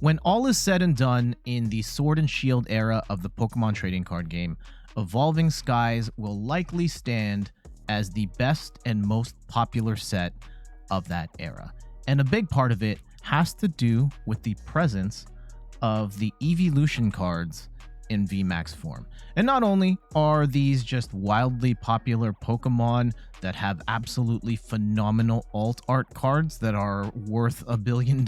When all is said and done in the Sword and Shield era of the Pokemon trading card game, Evolving Skies will likely stand as the best and most popular set of that era. And a big part of it has to do with the presence of the Eeveelution cards in VMAX form. And not only are these just wildly popular Pokemon that have absolutely phenomenal alt art cards that are worth $1 billion,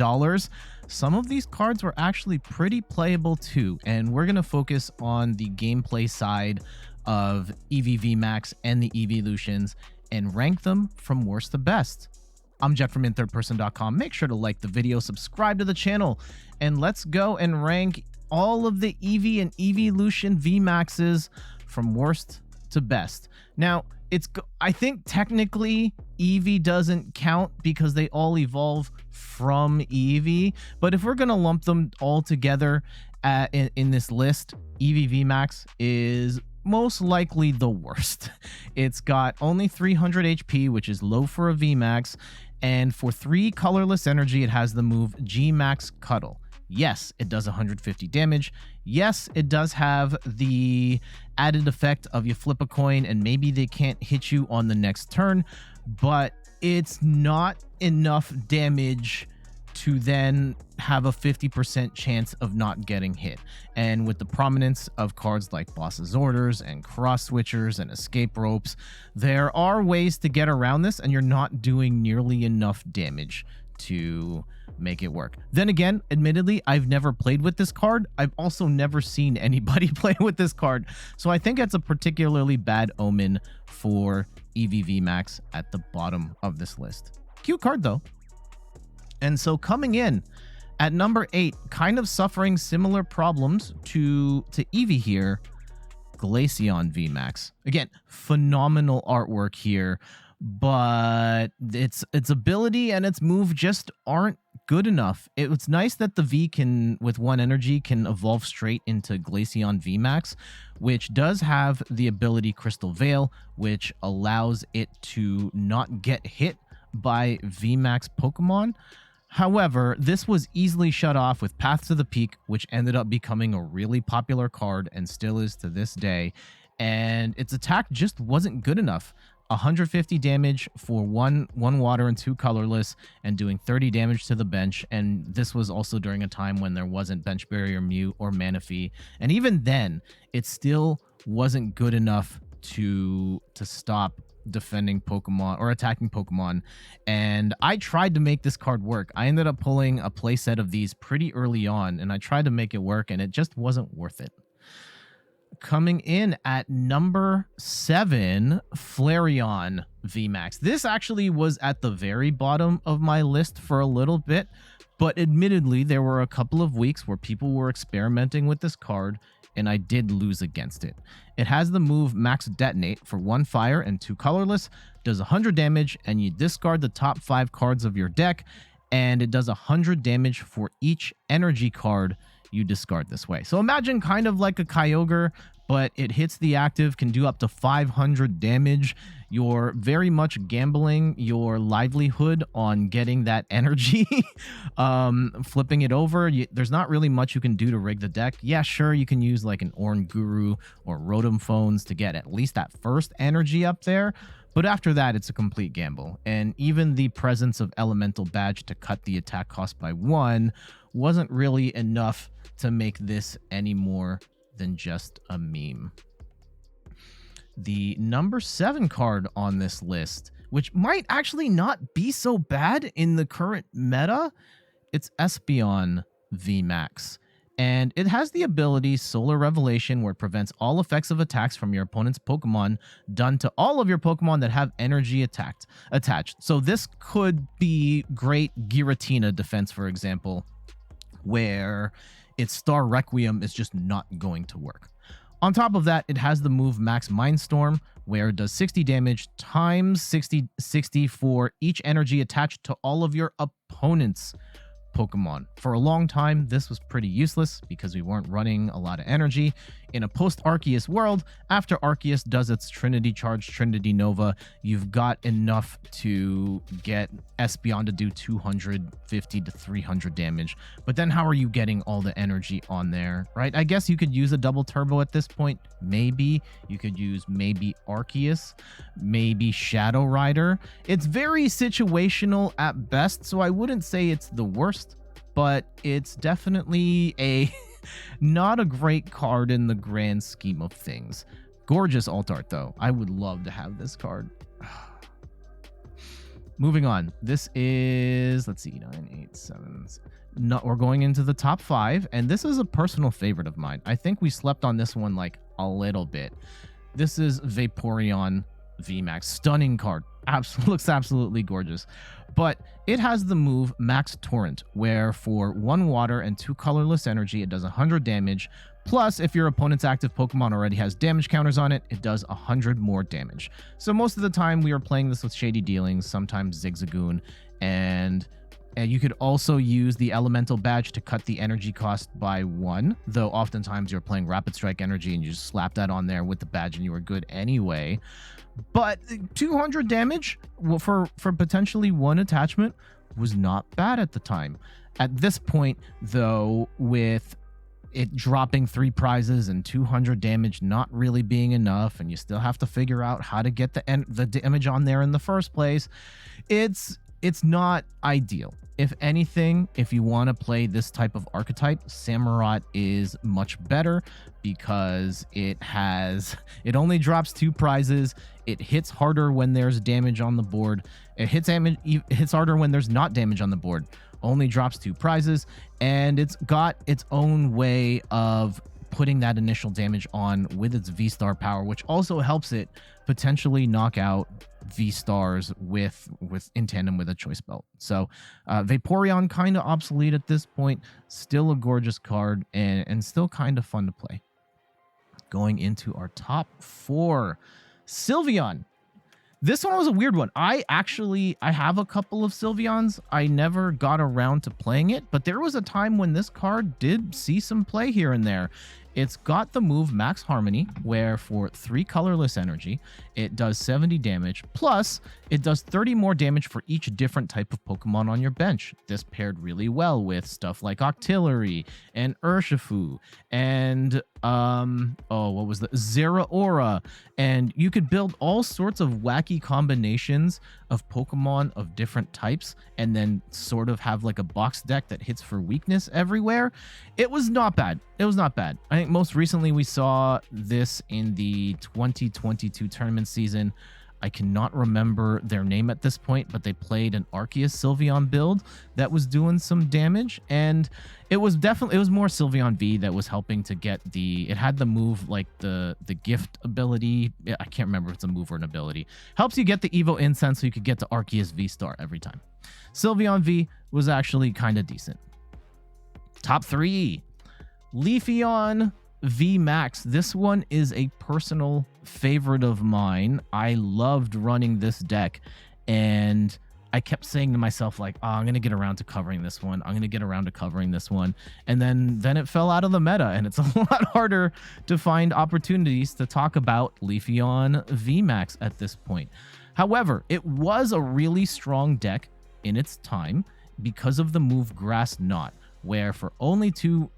some of these cards were actually pretty playable too. And we're going to focus on the gameplay side of Eevee VMAX and the Eeveelutions and rank them from worst to best. I'm Jeff from inthirdperson.com. Make sure to like the video, subscribe to the channel, and let's go and rank all of the Eevee and Eeveelution VMAXs from worst to best. Now, I think technically Eevee doesn't count because they all evolve from Eevee, but if we're going to lump them all together in this list, Eevee VMAX is most likely the worst. It's got only 300 HP, which is low for a VMAX, and for 3 colorless energy, it has the move G-Max Cuddle. Yes, it does 150 damage. Yes, it does have the added effect of you flip a coin and maybe they can't hit you on the next turn, but it's not enough damage to then have a 50% chance of not getting hit. And with the prominence of cards like Boss's Orders and Cross Switchers and Escape Ropes, there are ways to get around this and you're not doing nearly enough damage to make it work. Then again, admittedly, I've never played with this card. I've also never seen anybody play with this card. So I think that's a particularly bad omen for Eevee VMAX at the bottom of this list. Cute card though. And so coming in at number 8, kind of suffering similar problems to Eevee here, Glaceon VMAX. Again, phenomenal artwork here, but its ability and its move just aren't good enough. It's nice that the V can, with 1 energy, can evolve straight into Glaceon VMAX, which does have the ability Crystal Veil, which allows it to not get hit by VMAX Pokemon. However, this was easily shut off with Path to the Peak, which ended up becoming a really popular card and still is to this day. And its attack just wasn't good enough. 150 damage for one water and 2 colorless, and doing 30 damage to the bench. And this was also during a time when there wasn't Bench Barrier Mew or Manaphy. And even then, it still wasn't good enough to stop defending Pokemon or attacking Pokemon. And I tried to make this card work. I ended up pulling a playset of these pretty early on, and I tried to make it work, and it just wasn't worth it. Coming in at number 7, Flareon VMAX. This actually was at the very bottom of my list for a little bit, but admittedly, there were a couple of weeks where people were experimenting with this card, and I did lose against it. It has the move Max Detonate for 1 fire and 2 colorless, does 100 damage, and you discard the top 5 cards of your deck, and it does 100 damage for each energy card you discard this way. So imagine kind of like a Kyogre, but it hits the active, can do up to 500 damage. You're very much gambling your livelihood on getting that energy, flipping it over. There's not really much you can do to rig the deck. Yeah, sure, you can use like an Orn Guru or Rotom Phones to get at least that first energy up there. But after that, it's a complete gamble. And even the presence of Elemental Badge to cut the attack cost by 1 wasn't really enough to make this any more than just a meme. The number 7 card on this list, which might actually not be so bad in the current meta, it's Espeon VMAX. And it has the ability Solar Revelation, where it prevents all effects of attacks from your opponent's Pokemon done to all of your Pokemon that have energy attached. So this could be great Giratina defense, for example, where its Star Requiem is just not going to work. On top of that, it has the move Max Mindstorm, where it does 60 damage times 60 for each energy attached to all of your opponent's Pokemon. For a long time, this was pretty useless because we weren't running a lot of energy. In a post-Arceus world, after Arceus does its Trinity Charge, Trinity Nova, you've got enough to get Espeon to do 250 to 300 damage. But then how are you getting all the energy on there, right? I guess you could use a double turbo at this point. Maybe you could use maybe Arceus, maybe Shadow Rider. It's very situational at best, so I wouldn't say it's the worst, but it's definitely a not a great card in the grand scheme of things. Gorgeous alt art though. I would love to have this card. Moving on. This is, let's see, 9, 8, 7. No, we're going into the top 5, and this is a personal favorite of mine. I think we slept on this one like a little bit. This is Vaporeon VMAX. Stunning card. Looks absolutely gorgeous. But it has the move Max Torrent, where for 1 water and 2 colorless energy, it does 100 damage. Plus, if your opponent's active Pokemon already has damage counters on it, it does 100 more damage. So most of the time, we are playing this with Shady Dealings, sometimes Zigzagoon, and you could also use the Elemental Badge to cut the energy cost by 1, though oftentimes you're playing Rapid Strike energy and you just slap that on there with the badge and you are good anyway. But 200 damage for potentially 1 attachment was not bad at the time. At this point, though, with it dropping 3 prizes and 200 damage not really being enough, and you still have to figure out how to get the damage on there in the first place, it's not ideal. If anything, if you want to play this type of archetype, Samurott is much better because it only drops 2 prizes. It hits harder when there's damage on the board. It hits harder when there's not damage on the board. Only drops 2 prizes, and it's got its own way of putting that initial damage on with its V-Star power, which also helps it potentially knock out V-Stars with in tandem with a Choice Belt. So Vaporeon kind of obsolete at this point, still a gorgeous card and still kind of fun to play. Going into our top 4, Sylveon. This one was a weird one. I have a couple of Sylveons. I never got around to playing it, but there was a time when this card did see some play here and there. It's got the move Max Harmony, where for 3 colorless energy, it does 70 damage, plus it does 30 more damage for each different type of Pokemon on your bench. This paired really well with stuff like Octillery and Urshifu and what was the Zeraora, and you could build all sorts of wacky combinations of Pokemon of different types and then sort of have like a box deck that hits for weakness everywhere. It was not bad. It was not bad. I think most recently we saw this in the 2022 tournament season. I cannot remember their name at this point, but they played an Arceus Sylveon build that was doing some damage, and it was more Sylveon V that was helping to get it had the move like the gift ability. I can't remember if it's a move or an ability. Helps you get the Evo Incense so you could get to Arceus V-Star every time. Sylveon V was actually kind of decent. Top 3, Leafeon VMAX. This one is a personal favorite of mine. I loved running this deck, and I kept saying to myself, like, oh, I'm going to get around to covering this one. I'm going to get around to covering this one. And then it fell out of the meta, and it's a lot harder to find opportunities to talk about Leafeon VMAX at this point. However, it was a really strong deck in its time because of the move Grass Knot, where for only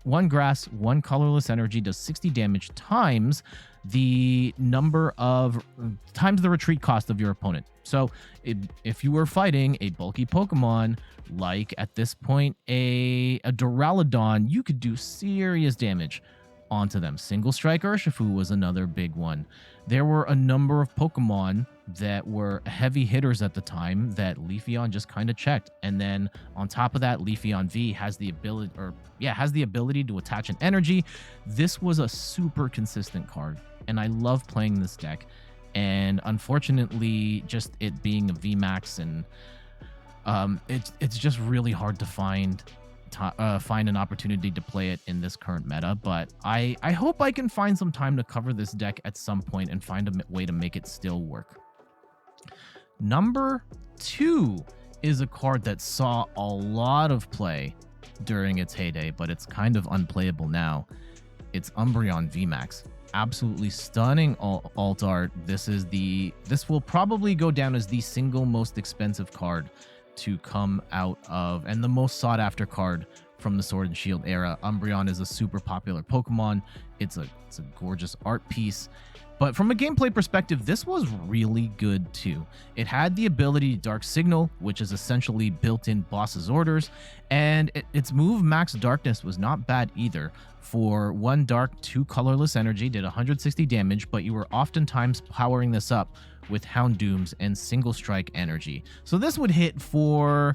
1 grass, 1 colorless energy does 60 damage times the retreat cost of your opponent. So if you were fighting a bulky Pokemon, like at this point a Duraludon, you could do serious damage onto them. Single Strike Urshifu was another big one. There were a number of Pokemon that were heavy hitters at the time that Leafeon just kind of checked. And then on top of that, Leafeon V has the ability to attach an energy. This was a super consistent card, and I love playing this deck. And unfortunately, just it being a VMAX, and it's just really hard to find an opportunity to play it in this current meta. But I hope I can find some time to cover this deck at some point and find a way to make it still work. Number 2 is a card that saw a lot of play during its heyday, but it's kind of unplayable now. It's Umbreon VMAX. Absolutely stunning alt art. This will probably go down as the single most expensive card to come out of, and the most sought after card from the Sword and Shield era. Umbreon is a super popular Pokemon. It's a gorgeous art piece. But from a gameplay perspective, this was really good too. It had the ability Dark Signal, which is essentially built-in boss's orders, and its move Max Darkness was not bad either. For 1 dark, 2 colorless energy, did 160 damage, but you were oftentimes powering this up with Houndooms and single strike energy. So this would hit for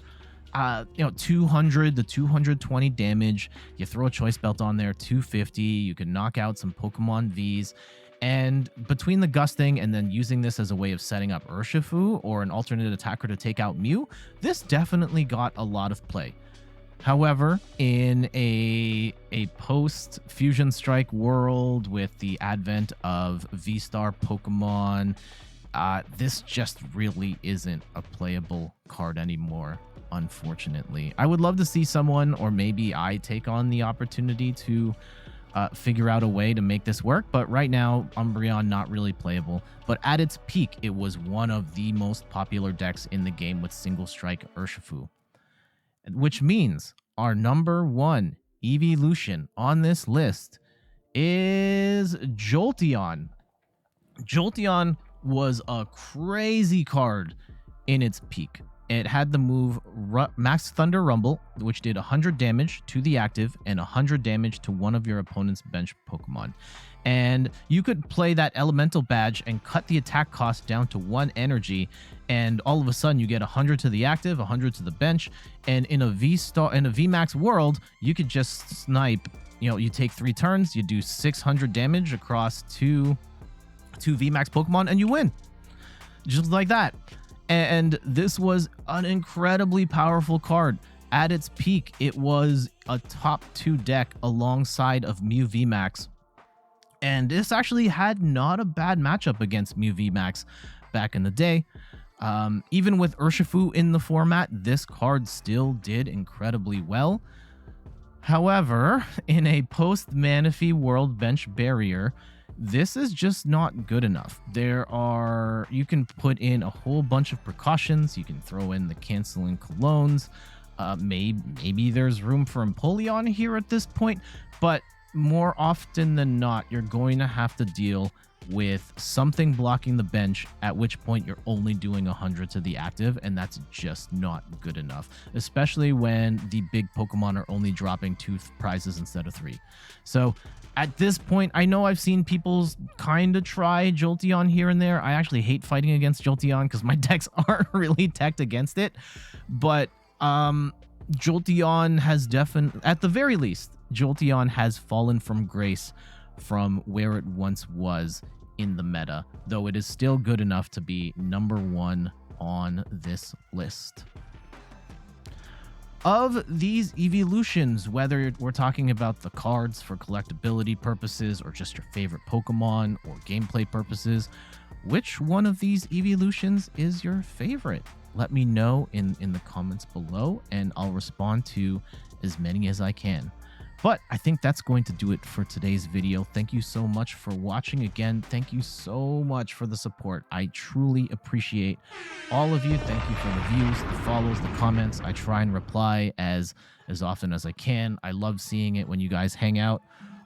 200 to 220 damage. You throw a choice belt on there, 250. You can knock out some Pokemon Vs. And between the gusting and then using this as a way of setting up Urshifu or an alternate attacker to take out Mew, this definitely got a lot of play. However, in a post-Fusion Strike world with the advent of V-Star Pokemon, this just really isn't a playable card anymore, unfortunately. I would love to see someone, or maybe I take on the opportunity to figure out a way to make this work, but right now, Umbreon not really playable. But at its peak, it was one of the most popular decks in the game with single strike Urshifu. Which means our number 1 Eeveelution on this list is Jolteon. Jolteon was a crazy card in its peak. It had the move Max Thunder Rumble, which did 100 damage to the active and 100 damage to one of your opponent's bench Pokemon. And you could play that elemental badge and cut the attack cost down to 1 energy, and all of a sudden you get 100 to the active, 100 to the bench, and in a VMAX world, you could just snipe. You take 3 turns, you do 600 damage across two VMAX Pokemon, and you win. Just like that. And this was an incredibly powerful card. At its peak, it was a top 2 deck alongside of Mew VMAX. And this actually had not a bad matchup against Mew VMAX back in the day. Even with Urshifu in the format, this card still did incredibly well. However, in a post-Manaphy World Bench Barrier, this is just not good enough. You can put in a whole bunch of precautions. You can throw in the canceling colognes. Maybe there's room for Empoleon here at this point, but more often than not, you're going to have to deal with something blocking the bench, at which point you're only doing 100 to the active, and that's just not good enough, especially when the big Pokemon are only dropping 2 prizes instead of 3. So at this point, I know I've seen people kind of try Jolteon here and there. I actually hate fighting against Jolteon because my decks aren't really teched against it, but Jolteon has at the very least, Jolteon has fallen from grace from where it once was in the meta, though it is still good enough to be number 1 on this list. Of these Eeveelutions, whether we're talking about the cards for collectability purposes or just your favorite Pokemon or gameplay purposes, which one of these Eeveelutions is your favorite? Let me know in the comments below, and I'll respond to as many as I can. But I think that's going to do it for today's video. Thank you so much for watching. Again, thank you so much for the support. I truly appreciate all of you. Thank you for the views, the follows, the comments. I try and reply as often as I can. I love seeing it when you guys hang out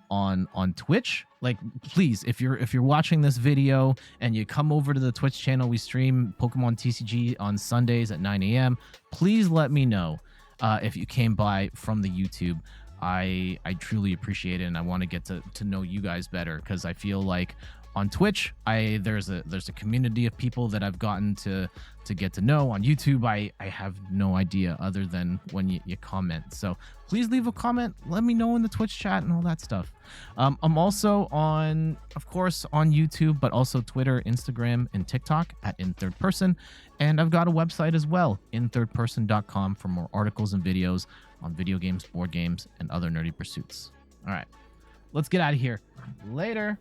on Twitch. Like, please, if you're watching this video and you come over to the Twitch channel, we stream Pokemon TCG on Sundays at 9 a.m. Please let me know if you came by from the YouTube. I truly appreciate it, and I want to get to know you guys better, because I feel like on Twitch, there's a community of people that I've gotten to get to know. On YouTube, I have no idea other than when you comment. So please leave a comment. Let me know in the Twitch chat and all that stuff. I'm also of course, on YouTube, but also Twitter, Instagram, and TikTok at In Third Person. And I've got a website as well, inthirdperson.com, for more articles and videos on video games, board games, and other nerdy pursuits. All right, let's get out of here. Later.